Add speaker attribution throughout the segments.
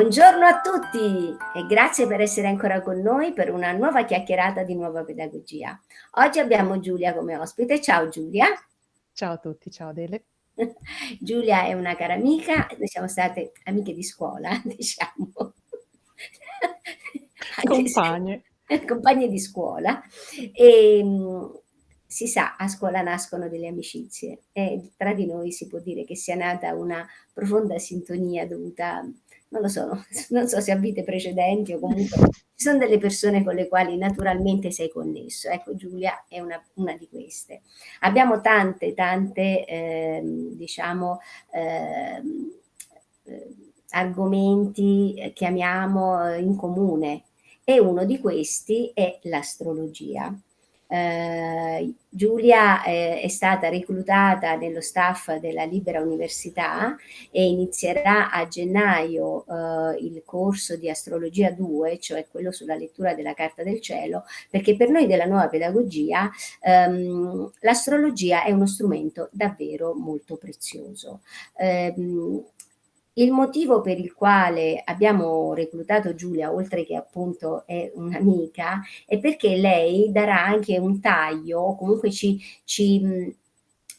Speaker 1: Buongiorno a tutti e grazie per essere ancora con noi per una nuova chiacchierata di nuova pedagogia. Oggi abbiamo Giulia come ospite. Ciao Giulia.
Speaker 2: Ciao a tutti, ciao Adele.
Speaker 1: Giulia è una cara amica, noi siamo state amiche di scuola, diciamo, anche se
Speaker 2: Compagne.
Speaker 1: compagne di scuola. E, si sa, a scuola nascono delle amicizie e tra di noi si può dire che sia nata una profonda sintonia dovuta, non lo so, non so se a vite precedenti o comunque ci sono delle persone con le quali naturalmente sei connesso. Ecco, Giulia è una di queste. Abbiamo tante, diciamo, ehm, argomenti che amiamo in comune e uno di questi è l'astrologia. Giulia è stata reclutata nello staff della Libera Università e inizierà a gennaio il corso di Astrologia 2, cioè quello sulla lettura della carta del cielo, perché per noi della nuova pedagogia l'astrologia è uno strumento davvero molto prezioso. Il motivo per il quale abbiamo reclutato Giulia, oltre che appunto è un'amica, è perché lei darà anche un taglio, o comunque ci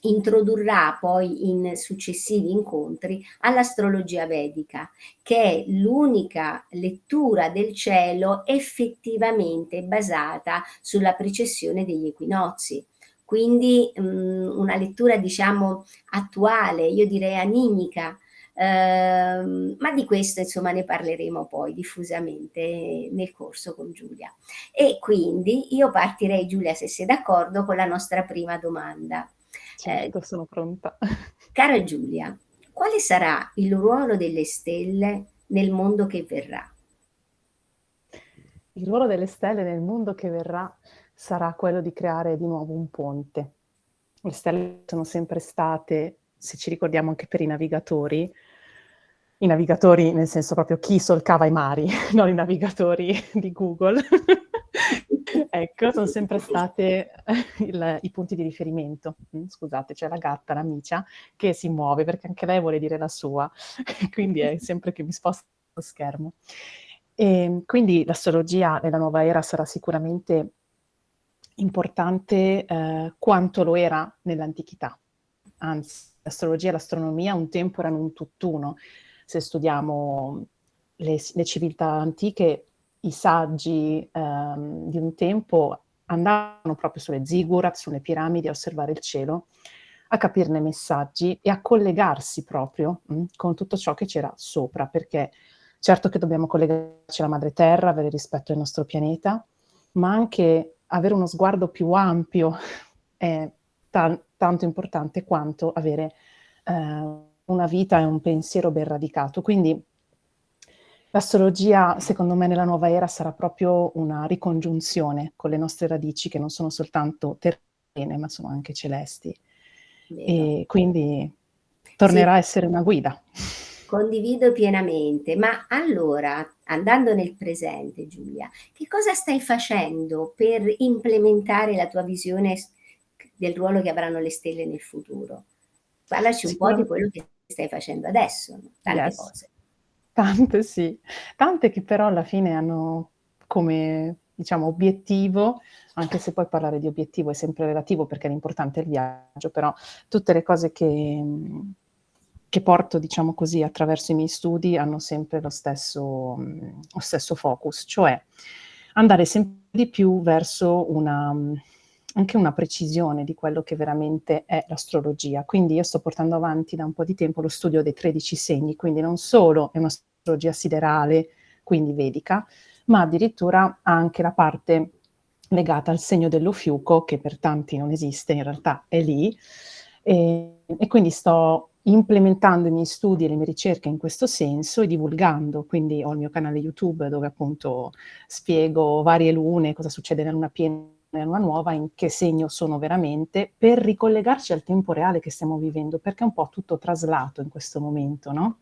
Speaker 1: introdurrà poi in successivi incontri all'astrologia vedica, che è l'unica lettura del cielo effettivamente basata sulla precessione degli equinozi. Quindi una lettura diciamo attuale, io direi animica, ma di questo insomma ne parleremo poi diffusamente nel corso con Giulia. E quindi io partirei, Giulia, se sei d'accordo, con la nostra prima domanda. Eh,
Speaker 2: Certo, sono pronta.
Speaker 1: Cara Giulia, quale sarà il ruolo delle stelle nel mondo che verrà?
Speaker 2: Il ruolo delle stelle nel mondo che verrà sarà quello di creare di nuovo un ponte. Le stelle sono sempre state, se ci ricordiamo anche per i navigatori nel senso proprio chi solcava i mari, non i navigatori di Google. Ecco, sono sempre state i punti di riferimento. Scusate, c'è la gatta, l'amicia, che si muove perché anche lei vuole dire la sua, quindi è sempre che mi sposta lo schermo. E quindi l'astrologia nella nuova era sarà sicuramente importante quanto lo era nell'antichità. Anzi, l'astrologia e l'astronomia un tempo erano un tutt'uno. Se studiamo le civiltà antiche, i saggi di un tempo andavano proprio sulle ziggurat, sulle piramidi a osservare il cielo, a capirne messaggi e a collegarsi proprio con tutto ciò che c'era sopra, perché certo che dobbiamo collegarci alla madre terra, avere rispetto al nostro pianeta, ma anche avere uno sguardo più ampio è tanto importante quanto avere una vita e un pensiero ben radicato. Quindi l'astrologia, secondo me, nella nuova era sarà proprio una ricongiunzione con le nostre radici, che non sono soltanto terrene, ma sono anche celesti.
Speaker 1: Vero?
Speaker 2: E quindi
Speaker 1: Sì,
Speaker 2: tornerà a essere una guida.
Speaker 1: condivido pienamente, ma allora, andando nel presente, Giulia, che cosa stai facendo per implementare la tua visione del ruolo che avranno le stelle nel futuro? Parlaci un po' di
Speaker 2: Sicuramente.
Speaker 1: quello che stai facendo adesso, no? Tante
Speaker 2: Yes.
Speaker 1: cose.
Speaker 2: Tante sì, tante che però alla fine hanno come, diciamo, obiettivo, anche se poi parlare di obiettivo è sempre relativo perché l'importante è il viaggio, però tutte le cose che porto, diciamo così, attraverso i miei studi hanno sempre lo stesso focus, cioè andare sempre di più verso anche una precisione di quello che veramente è l'astrologia. Quindi io sto portando avanti da un po' di tempo lo studio dei 13 segni, quindi non solo è un'astrologia siderale, quindi vedica, ma addirittura anche la parte legata al segno dello fiuco, che per tanti non esiste, in realtà è lì, e quindi sto implementando i miei studi e le mie ricerche in questo senso e divulgando, quindi ho il mio canale YouTube dove appunto spiego varie lune, cosa succede nella luna piena e nella luna nuova, in che segno sono veramente, per ricollegarci al tempo reale che stiamo vivendo, perché è un po' tutto traslato in questo momento, no?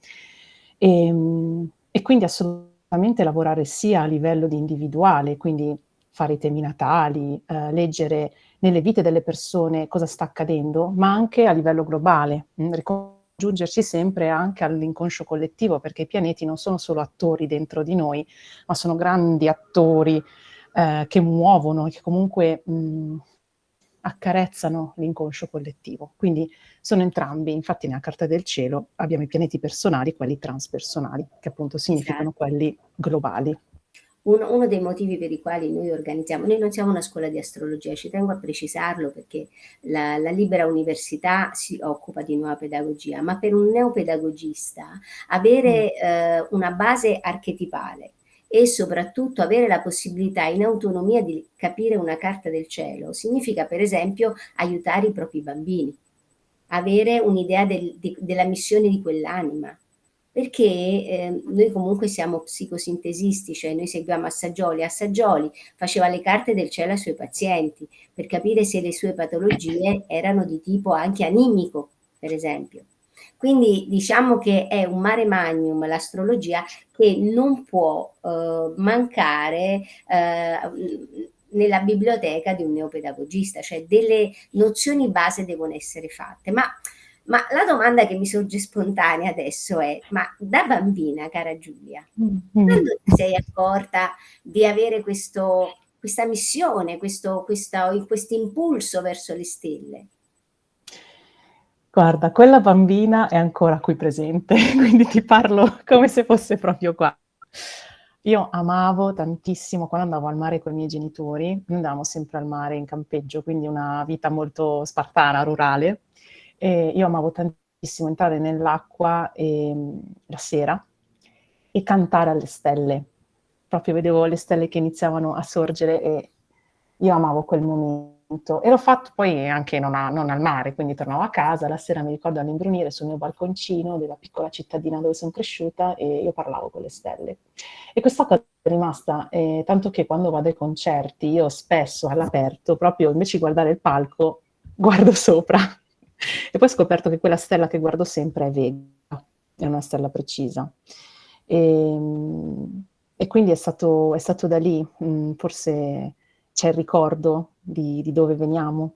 Speaker 2: E quindi assolutamente lavorare sia a livello di individuale, quindi fare i temi natali, leggere nelle vite delle persone cosa sta accadendo, ma anche a livello globale, ricongiungere riaggiungerci sempre anche all'inconscio collettivo, perché i pianeti non sono solo attori dentro di noi, ma sono grandi attori che muovono e che comunque accarezzano l'inconscio collettivo. Quindi sono entrambi, infatti nella Carta del Cielo abbiamo i pianeti personali e quelli transpersonali, che appunto significano
Speaker 1: Esatto.
Speaker 2: quelli globali.
Speaker 1: Uno dei motivi per i quali noi non siamo una scuola di astrologia, ci tengo a precisarlo perché la Libera Università si occupa di nuova pedagogia, ma per un neopedagogista avere una base archetipale e soprattutto avere la possibilità in autonomia di capire una carta del cielo significa per esempio aiutare i propri bambini, avere un'idea della missione di quell'anima, perché noi comunque siamo psicosintesisti, cioè noi seguiamo Assaggioli. Assaggioli faceva le carte del cielo ai suoi pazienti per capire se le sue patologie erano di tipo anche animico, per esempio. Quindi diciamo che è un mare magnum l'astrologia che non può mancare nella biblioteca di un neopedagogista, cioè delle nozioni base devono essere fatte. Ma la domanda che mi sorge spontanea adesso è: ma da bambina, cara Giulia,
Speaker 2: Mm.
Speaker 1: quando ti sei accorta di avere questa missione, questo impulso verso le stelle?
Speaker 2: Guarda, quella bambina è ancora qui presente, quindi ti parlo come se fosse proprio qua. Io amavo tantissimo quando andavo al mare coi miei genitori, noi andavamo sempre al mare in campeggio, quindi una vita molto spartana, rurale, e io amavo tantissimo entrare nell'acqua, la sera e cantare alle stelle. Proprio vedevo le stelle che iniziavano a sorgere e io amavo quel momento. E l'ho fatto poi anche non al mare, quindi tornavo a casa, la sera mi ricordo all'imbrunire sul mio balconcino della piccola cittadina dove son cresciuta e io parlavo con le stelle. E questa cosa è rimasta, tanto che quando vado ai concerti io spesso all'aperto, proprio invece di guardare il palco, guardo sopra. E poi ho scoperto che quella stella che guardo sempre è Vega, è una stella precisa. E quindi è stato da lì, forse c'è il ricordo di dove veniamo.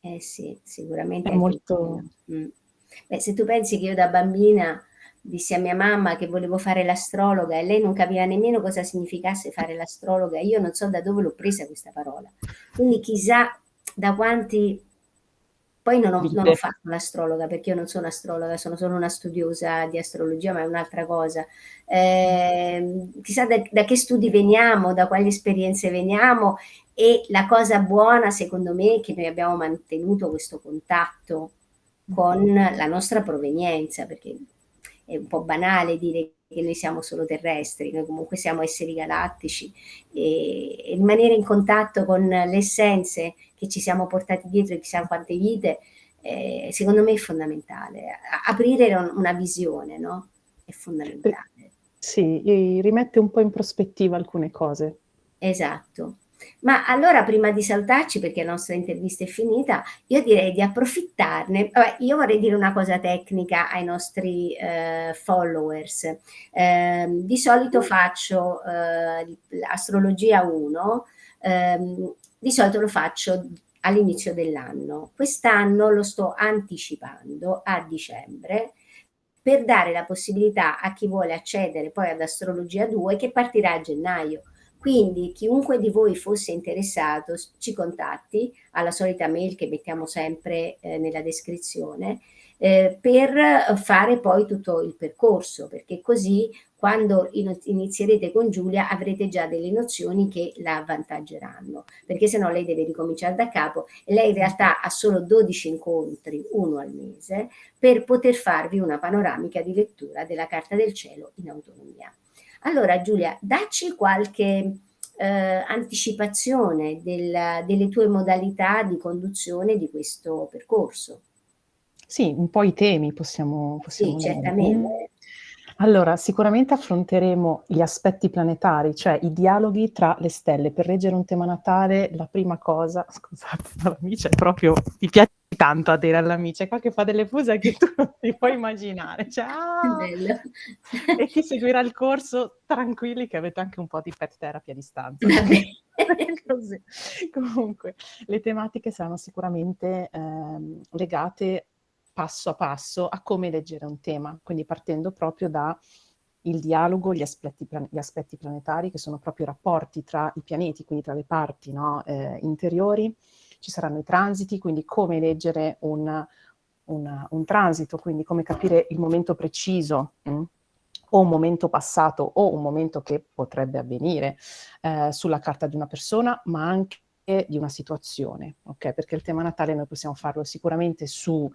Speaker 1: Eh sì, sicuramente
Speaker 2: È
Speaker 1: anche quello.
Speaker 2: molto
Speaker 1: Beh, se tu pensi che io da bambina dissi a mia mamma che volevo fare l'astrologa e lei non capiva nemmeno cosa significasse fare l'astrologa, io non so da dove l'ho presa questa parola. Quindi chissà da quanti... Poi non ho
Speaker 2: vite.
Speaker 1: fatto l'astrologa perché io non sono astrologa, sono solo una studiosa di astrologia, ma è un'altra cosa. Chissà da che studi veniamo, da quali esperienze veniamo, e la cosa buona, secondo me, è che noi abbiamo mantenuto questo contatto con la nostra provenienza, perché è un po' banale dire che noi siamo solo terrestri, noi comunque siamo esseri galattici e rimanere in contatto con le essenze che ci siamo portati dietro e chissà quante vite, secondo me è fondamentale. Aprire una visione, no? È
Speaker 2: Pe
Speaker 1: fondamentale.
Speaker 2: sì, rimette un po' in prospettiva alcune cose.
Speaker 1: Esatto. Ma allora prima di salutarci, perché la nostra intervista è finita, io direi di approfittarne. Vabbè, io vorrei dire una cosa tecnica ai nostri followers. Di solito faccio l'astrologia 1, di solito lo faccio all'inizio dell'anno. Quest'anno lo sto anticipando a dicembre per dare la possibilità a chi vuole accedere poi ad Astrologia 2 che partirà a gennaio. Quindi chiunque di voi fosse interessato ci contatti alla solita mail che mettiamo sempre nella descrizione per fare poi tutto il percorso, perché così quando inizierete con Giulia avrete già delle nozioni che la avvantaggeranno, perché se no lei deve ricominciare da capo e lei in realtà ha solo 12 incontri, uno al mese, per poter farvi una panoramica di lettura della Carta del Cielo in autonomia. Allora Giulia, dacci qualche anticipazione delle tue modalità di conduzione di questo percorso.
Speaker 2: Sì, un po' i temi
Speaker 1: Sì,
Speaker 2: possiamo dire.
Speaker 1: certamente.
Speaker 2: Allora, sicuramente affronteremo gli aspetti planetari, cioè i dialoghi tra le stelle. Per reggere un tema natale, la prima cosa scusate, ma la Micia è proprio ti piace tanto Adele alla Micia, è qua che fa delle pose che tu non ti puoi immaginare. Cioè,
Speaker 1: Bello.
Speaker 2: E chi seguirà il corso, tranquilli che avete anche un po' di pet therapy a distanza.
Speaker 1: Va bene.
Speaker 2: Così. Comunque, le tematiche saranno sicuramente legate passo a passo a come leggere un tema, quindi partendo proprio da il dialogo, gli aspetti planetari, che sono proprio i rapporti tra i pianeti, quindi tra le parti, no, interiori. Ci saranno i transiti, quindi come leggere un transito, quindi come capire il momento preciso, o un momento passato o un momento che potrebbe avvenire sulla carta di una persona, ma anche di una situazione, ok? Perché il tema natale noi possiamo farlo sicuramente su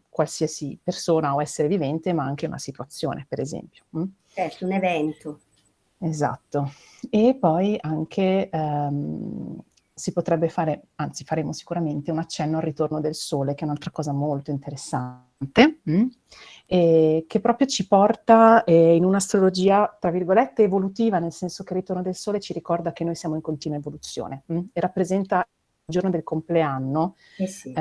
Speaker 2: qualsiasi persona o essere vivente, ma anche una situazione, per esempio.
Speaker 1: Certo, un evento.
Speaker 2: Esatto. E poi anche si potrebbe fare, anzi faremo sicuramente un accenno al ritorno del sole, che è un'altra cosa molto interessante, che proprio ci porta in un'astrologia, tra virgolette, evolutiva, nel senso che il ritorno del sole ci ricorda che noi siamo in continua evoluzione, e rappresenta il giorno del compleanno,
Speaker 1: Eh sì.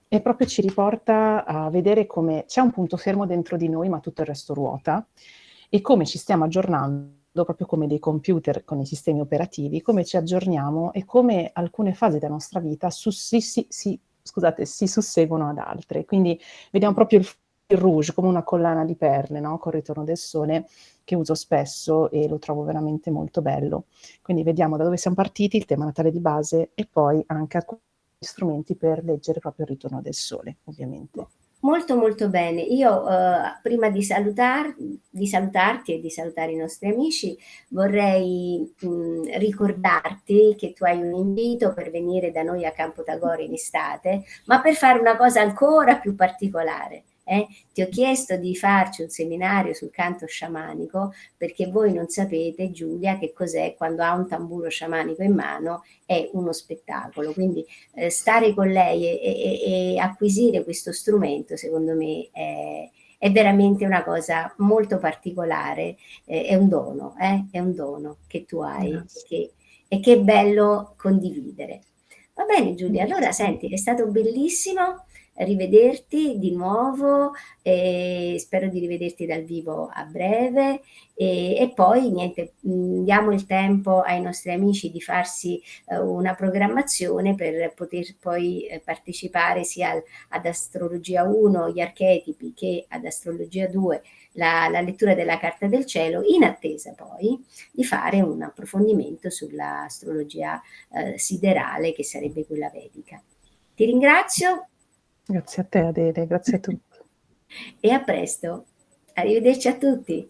Speaker 2: e proprio ci riporta a vedere come c'è un punto fermo dentro di noi, ma tutto il resto ruota, e come ci stiamo aggiornando, proprio come dei computer con i sistemi operativi, come ci aggiorniamo e come alcune fasi della nostra vita si susseguono ad altre. Quindi vediamo proprio il fil rouge come una collana di perle, no? Col ritorno del sole, che uso spesso e lo trovo veramente molto bello. Quindi vediamo da dove siamo partiti, il tema natale di base, e poi anche alcuni strumenti per leggere proprio il ritorno del sole, ovviamente.
Speaker 1: Molto molto bene. Io prima di salutarti e di salutare i nostri amici, vorrei ricordarti che tu hai un invito per venire da noi a Campo Tagore in estate, ma per fare una cosa ancora più particolare. Ti ho chiesto di farci un seminario sul canto sciamanico perché voi non sapete, Giulia, che cos'è quando ha un tamburo sciamanico in mano, è uno spettacolo. Quindi stare con lei e acquisire questo strumento, secondo me, è veramente una cosa molto particolare, è un dono che tu hai
Speaker 2: Grazie.
Speaker 1: e che è bello condividere. Va bene Giulia, allora
Speaker 2: Grazie.
Speaker 1: senti, è stato bellissimo rivederti di nuovo e spero di rivederti dal vivo a breve e poi niente, diamo il tempo ai nostri amici di farsi una programmazione per poter poi partecipare sia ad Astrologia 1, gli archetipi, che ad Astrologia 2, la lettura della carta del cielo, in attesa poi di fare un approfondimento sull'astrologia siderale, che sarebbe quella vedica. Ti ringrazio
Speaker 2: Grazie a te Adele, grazie a tutti.
Speaker 1: e a presto. Arrivederci a tutti.